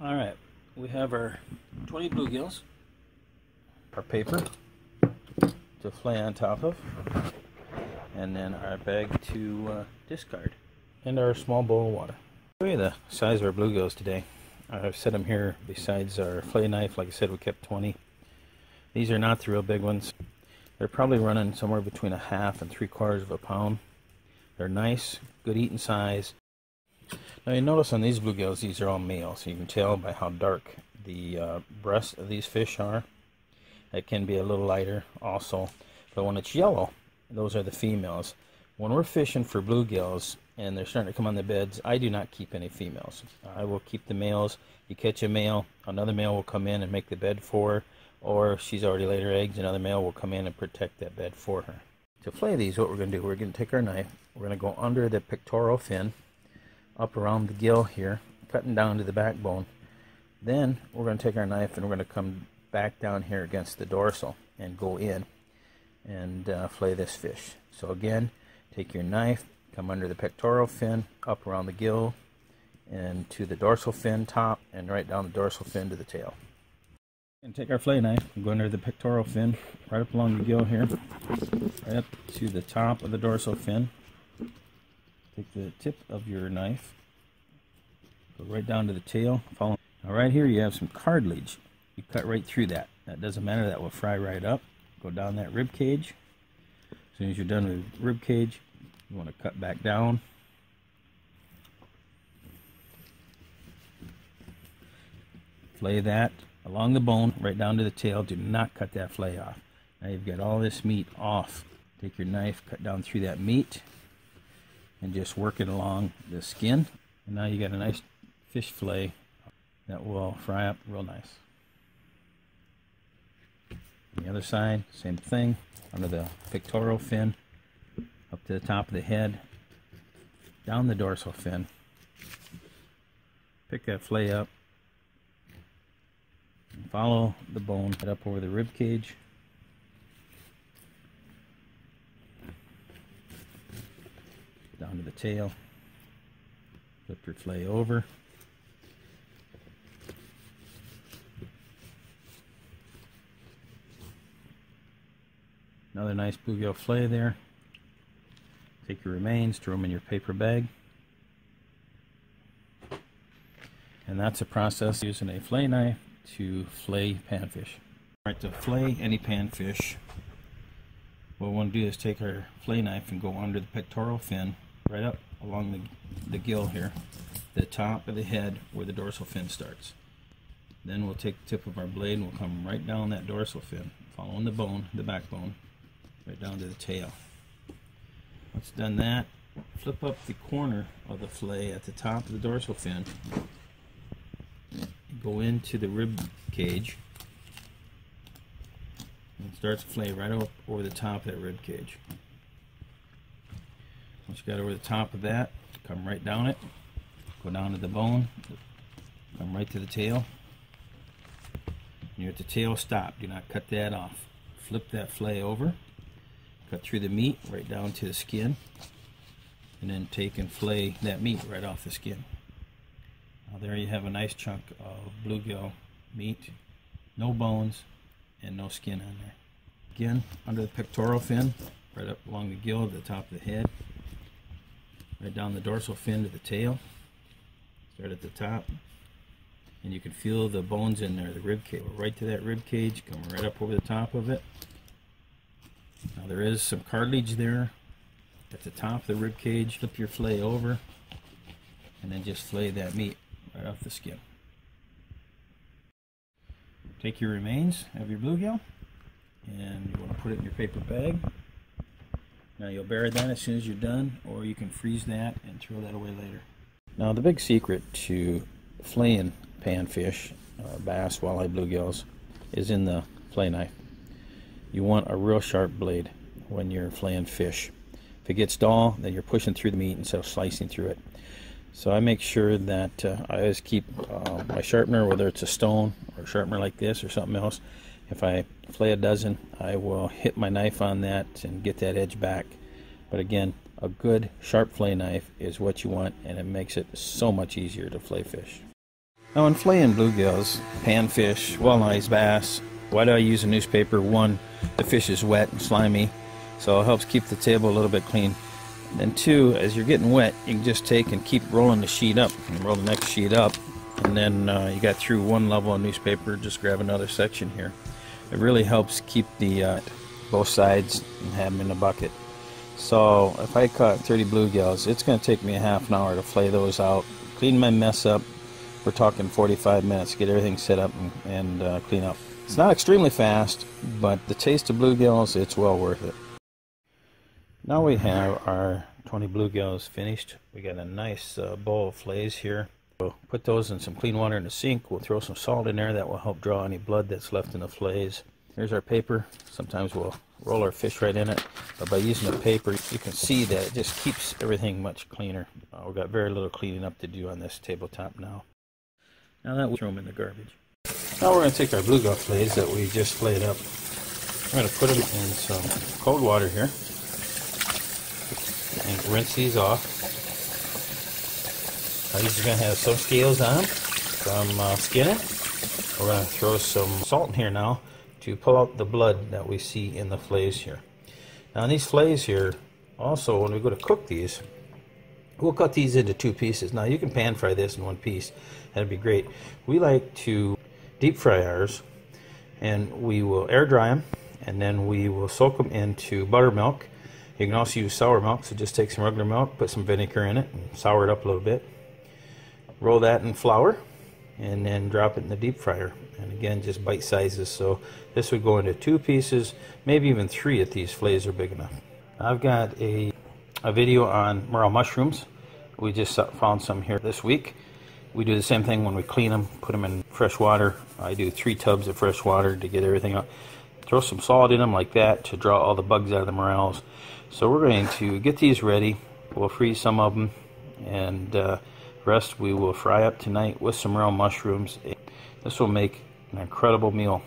Alright, we have our 20 bluegills, our paper to fillet on top of, and then our bag to discard, and our small bowl of water. I'll show you the size of our bluegills today. I've set them here besides our fillet knife. Like I said, we kept 20. These are not the real big ones. They're probably running somewhere between 1/2 and 3/4 of a pound. They're nice, good eating size. Now you notice on these bluegills, these are all males. So you can tell by how dark the breasts of these fish are. It can be a little lighter also. But when it's yellow, those are the females. When we're fishing for bluegills and they're starting to come on the beds, I do not keep any females. I will keep the males. You catch a male, another male will come in and make the bed for her, or if she's already laid her eggs, another male will come in and protect that bed for her. To fillet these, what we're going to do, we're going to take our knife, we're going to go under the pectoral fin, up around the gill here, cutting down to the backbone. Then we're going to take our knife and we're going to come back down here against the dorsal and go in and fillet this fish. So again, take your knife, come under the pectoral fin, up around the gill, and to the dorsal fin top, and right down the dorsal fin to the tail. And take our fillet knife and go under the pectoral fin, right up along the gill here, right up to the top of the dorsal fin. Take the tip of your knife, go right down to the tail. Follow. Now right here you have some cartilage. You cut right through that. That doesn't matter, that will fry right up. Go down that rib cage. As soon as you're done with rib cage, you want to cut back down. Fillet that along the bone, right down to the tail. Do not cut that fillet off. Now you've got all this meat off. Take your knife, cut down through that meat, and just work it along the skin. And now you got a nice fish fillet that will fry up real nice. On the other side, same thing, under the pectoral fin, up to the top of the head, down the dorsal fin. Pick that fillet up, and follow the bone, head up over the rib cage. Down to the tail, flip your fillet over, another nice bluegill fillet there. Take your remains, throw them in your paper bag, and that's a process using a fillet knife to fillet panfish. Alright, to fillet any panfish, what we want to do is take our fillet knife and go under the pectoral fin, right up along the gill here, the top of the head where the dorsal fin starts. Then we'll take the tip of our blade and we'll come right down that dorsal fin, following the bone, the backbone, right down to the tail. Once done that, flip up the corner of the fillet at the top of the dorsal fin, go into the rib cage, and start to fillet right up over the top of that rib cage. Once you got over the top of that, come right down it, go down to the bone, come right to the tail. When you're at the tail, stop. Do not cut that off. Flip that fillet over, cut through the meat right down to the skin, and then take and fillet that meat right off the skin. Now there you have a nice chunk of bluegill meat, no bones and no skin on there. Again, under the pectoral fin, right up along the gill to the top of the head, right down the dorsal fin to the tail. Start at the top, and you can feel the bones in there, the rib cage. Go right to that rib cage, come right up over the top of it. Now there is some cartilage there at the top of the rib cage. Flip your fillet over, and then just fillet that meat right off the skin. Take your remains of your bluegill, and you want to put it in your paper bag. Now you'll bury that as soon as you're done, or you can freeze that and throw that away later. Now the big secret to filleting panfish, bass, walleye, bluegills, is in the fillet knife. You want a real sharp blade when you're filleting fish. If it gets dull, then you're pushing through the meat instead of slicing through it. So I make sure that I always keep my sharpener, whether it's a stone or a sharpener like this or something else. If I fillet a dozen, I will hit my knife on that and get that edge back. But again, a good sharp fillet knife is what you want, and it makes it so much easier to fillet fish. Now, in filleting bluegills, panfish, walleyes, bass, why do I use a newspaper? One, the fish is wet and slimy, so it helps keep the table a little bit clean. And then two, as you're getting wet, you can just take and keep rolling the sheet up, and roll the next sheet up, and then you got through one level of newspaper, just grab another section here. It really helps keep the both sides and have them in the bucket. So if I caught 30 bluegills, it's going to take me a half an hour to flay those out, clean my mess up. We're talking 45 minutes, get everything set up and clean up. It's not extremely fast, but the taste of bluegills, it's well worth it. Now we have our 20 bluegills finished. We got a nice bowl of fillets here. We'll put those in some clean water in the sink. We'll throw some salt in there. That will help draw any blood that's left in the fillets. Here's our paper. Sometimes we'll roll our fish right in it, but by using the paper, you can see that it just keeps everything much cleaner. We've got very little cleaning up to do on this tabletop now. Now that we'll throw them in the garbage. Now we're going to take our bluegill fillets that we just flayed up. We're going to put them in some cold water here and rinse these off. Now these are going to have some scales on them from skinning. We're going to throw some salt in here now to pull out the blood that we see in the fillets here. Now these fillets here, also when we go to cook these, we'll cut these into two pieces. Now you can pan fry this in one piece. That'd be great. We like to deep fry ours, and we will air dry them, and then we will soak them into buttermilk. You can also use sour milk, so just take some regular milk, put some vinegar in it, and sour it up a little bit. Roll that in flour, and then drop it in the deep fryer. And again, just bite sizes. So this would go into two pieces, maybe even three if these fillets are big enough. I've got a video on morel mushrooms. We just found some here this week. We do the same thing when we clean them, put them in fresh water. I do 3 tubs of fresh water to get everything out. Throw some salt in them like that to draw all the bugs out of the morels. So we're going to get these ready. We'll freeze some of them, and the rest we will fry up tonight with some morel mushrooms. This will make an incredible meal.